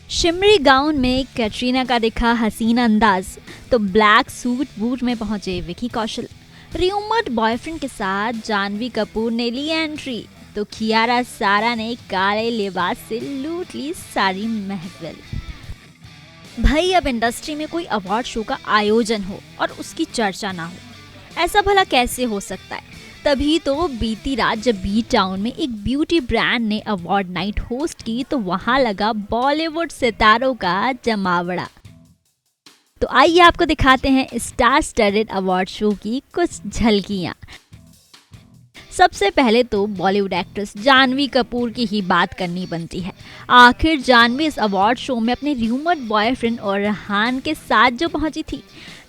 Shimmery gown में कैटरीना का दिखा हसीन अंदाज, तो ब्लैक सूट बूट में पहुंचे विकी कौशल। र्यूमर्ड बॉयफ्रेंड के साथ जानवी कपूर ने ली एंट्री, तो कियारा सारा ने काले लिबास से लूट ली सारी महफिल। भाई, अब इंडस्ट्री में कोई अवार्ड शो का आयोजन हो और उसकी चर्चा ना हो, ऐसा भला कैसे हो सकता है? तभी तो बीती रात जब बी टाउन में एक ब्यूटी ब्रांड ने अवार्ड नाइट होस्ट की, तो वहां लगा बॉलीवुड सितारों का जमावड़ा। तो आइए आपको दिखाते हैं स्टार स्टडेड अवार्ड शो की कुछ झलकियां। सबसे पहले तो बॉलीवुड एक्ट्रेस जानवी कपूर की ही बात करनी बनती है। आखिर जानवी इस अवार्ड शो में अपने र्यूमर्ड बॉयफ्रेंड और रेहान के साथ जो पहुंची थी।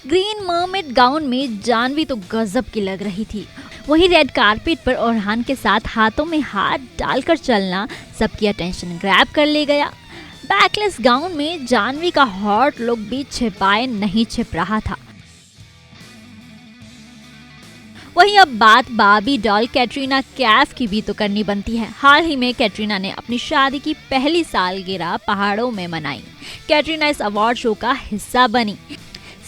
ग्रीन मर्मेड गाउन में जानवी तो गजब की लग रही थी। वहीं रेड कारपेट पर रेहान के साथ हाथों में हाथ डालकर चलना सबकी अटेंशन ग्रैब कर ले गया। बैकलेस गाउन में जानवी का हॉट लुक भी छिपाए नहीं छिप रहा था। वहीं अब बात बार्बी डॉल कैटरीना कैफ की भी तो करनी बनती है। हाल ही में कैटरीना ने अपनी शादी की पहली सालगिरह पहाड़ों में मनाई। कैटरीना इस अवार्ड शो का हिस्सा बनी।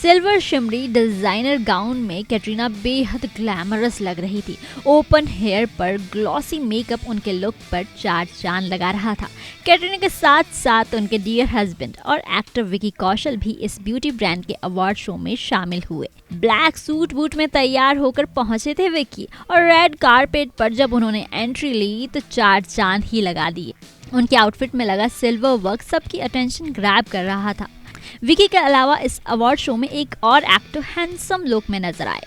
सिल्वर शिमरी डिजाइनर गाउन में कैटरीना बेहद ग्लैमरस लग रही थी। ओपन हेयर पर ग्लॉसी मेकअप उनके लुक पर चार चांद लगा रहा था। कैटरीना के साथ साथ उनके डियर हस्बैंड और एक्टर विकी कौशल भी इस ब्यूटी ब्रांड के अवार्ड शो में शामिल हुए। ब्लैक सूट बूट में तैयार होकर पहुंचे थे विकी, और रेड कारपेट पर जब उन्होंने एंट्री ली तो चार चांद ही लगा दिए। उनके आउटफिट में लगा सिल्वर वर्क सबकी अटेंशन ग्रैब कर रहा था। विकी के अलावा इस अवार्ड शो में एक और एक्टर हैंडसम लुक में नजर आए,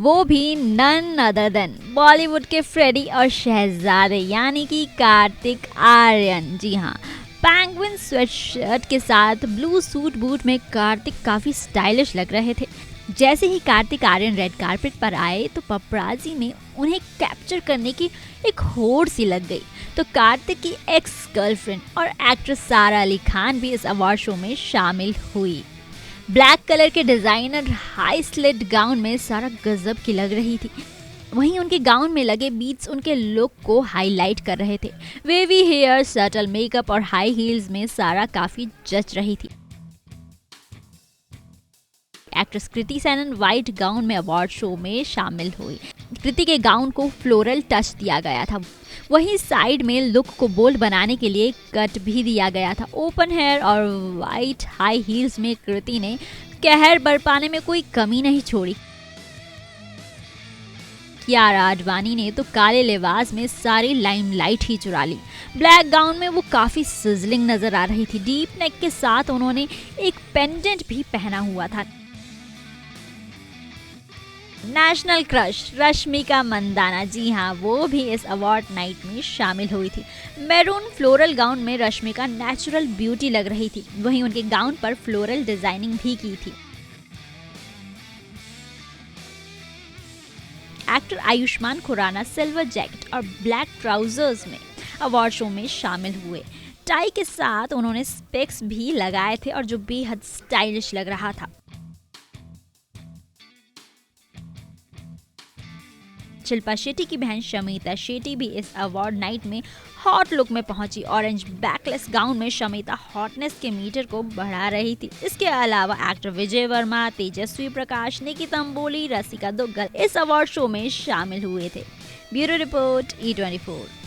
वो भी नन अदर देन बॉलीवुड के फ्रेडी और शहजादे यानी कि कार्तिक आर्यन। जी हाँ, पेंगुइन स्वेटशर्ट के साथ ब्लू सूट बूट में कार्तिक काफी स्टाइलिश लग रहे थे। जैसे ही कार्तिक आर्यन रेड कारपेट पर आए तो पपराजी में उन्हें कैप्चर करने की एक होड़ सी लग गई। तो कार्तिक की एक्स गर्लफ्रेंड और एक्ट्रेस सारा अली खान भी इस अवार्ड शो में शामिल हुई। ब्लैक कलर के डिजाइनर हाई स्लिट गाउन में सारा गजब की लग रही थी। वहीं उनके गाउन में लगे बीट्स उनके लुक को हाईलाइट कर रहे थे। वेवी हेयर, सटल मेकअप और हाई हील्स में सारा काफी जच रही थी। Actress Kriti Sanon white gown में अवार्ड शो में शामिल हुई। कृति के गाउन को फ्लोरल टच दिया गया था। वहीं साइड में लुक को बोल्ड बनाने के लिए कट भी दिया गया था। ओपन हेयर और वाइट हाई हील्स में कृति ने कहर बरपाने में कोई कमी नहीं छोड़ी। कियारा आडवाणी ने तो काले लिबास में सारी लाइमलाइट ही चुरा ली। ब्लैक गाउन में वो काफी सिजलिंग नजर आ रही थी। डीप नेक के साथ उन्होंने एक पेंडेंट भी पहना हुआ था। नेशनल क्रश रश्मिका मंदाना, जी हाँ, वो भी इस अवार्ड नाइट में शामिल हुई थी। मैरून फ्लोरल गाउन में रश्मिका नेचुरल ब्यूटी लग रही थी। वहीं उनके गाउन पर फ्लोरल डिजाइनिंग भी की थी। Actor Ayushmann Khurana silver jacket और ब्लैक ट्राउजर्स में अवार्ड शो में शामिल हुए। टाई के साथ उन्होंने स्पेक्स भी लगाए थे और जो बेहद स्टाइलिश लग रहा था। शिल्पा शेट्टी की बहन शमिता शेट्टी भी इस अवार्ड नाइट में हॉट लुक में पहुंची। ऑरेंज बैकलेस गाउन में शमिता हॉटनेस के मीटर को बढ़ा रही थी। इसके अलावा एक्टर विजय वर्मा, तेजस्वी प्रकाश, निकी तंबोली, रसिका दुग्गल इस अवार्ड शो में शामिल हुए थे। Bureau report E24।